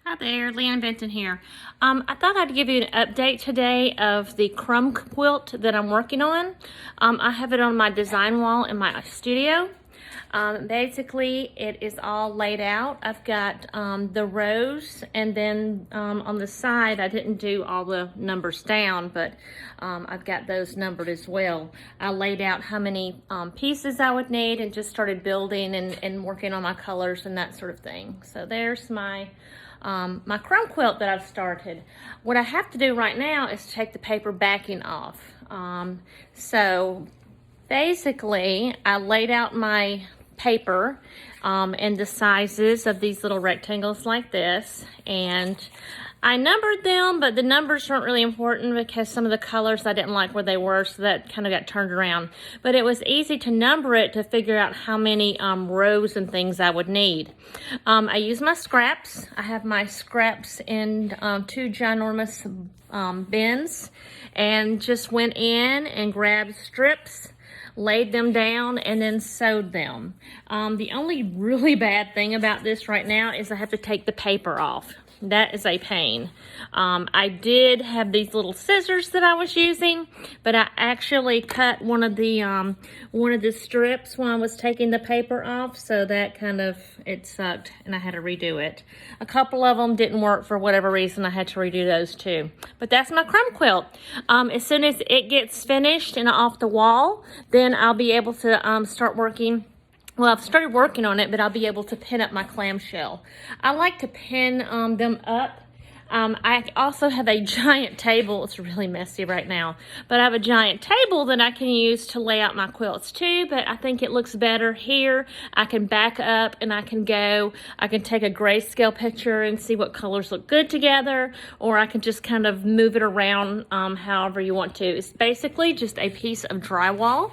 Hi there, Leanne Benton here. I thought I'd give you an update today of the Crumb quilt that I'm working on. I have it on my design wall in my studio. Basically, it is all laid out. I've got the rows, and then on the side, I didn't do all the numbers down, but I've got those numbered as well. I laid out how many pieces I would need and just started building and working on my colors and that sort of thing. So there's my crumb quilt that I've started. What I have to do right now is take the paper backing off. So basically, I laid out my paper and the sizes of these little rectangles like this, and I numbered them, but the numbers weren't really important because some of the colors I didn't like where they were, so that kind of got turned around. But it was easy to number it to figure out how many rows and things I would need. I use my scraps. I have my scraps in two ginormous bins, and just went in and grabbed strips, laid them down, and then sewed them. The only really bad thing about this right now is I have to take the paper off. That is a pain. I did have these little scissors that I was using, but I actually cut one of the strips when I was taking the paper off, so that it sucked, and I had to redo it. A couple of them didn't work for whatever reason. I had to redo those too. But that's my crumb quilt. As soon as it gets finished and off the wall, then I'll be able to start working. Well, I've started working on it, but I'll be able to pin up my clamshell. I like to pin them up. I also have a giant table. It's really messy right now, but I have a giant table that I can use to lay out my quilts too, but I think it looks better here. I can back up and I can take a grayscale picture and see what colors look good together, or I can just kind of move it around however you want to. It's basically just a piece of drywall.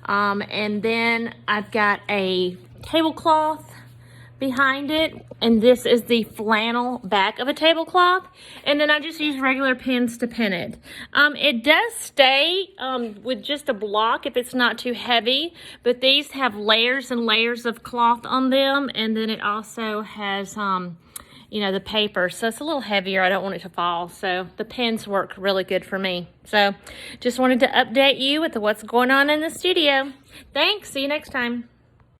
And then I've got a tablecloth behind it, and this is the flannel back of a tablecloth, and then I just use regular pins to pin it. It does stay with just a block if it's not too heavy, but these have layers and layers of cloth on them, and then it also has the paper, so it's a little heavier. I don't want it to fall, so the pins work really good for me. So just wanted to update you with what's going on in the studio. Thanks. See you next time.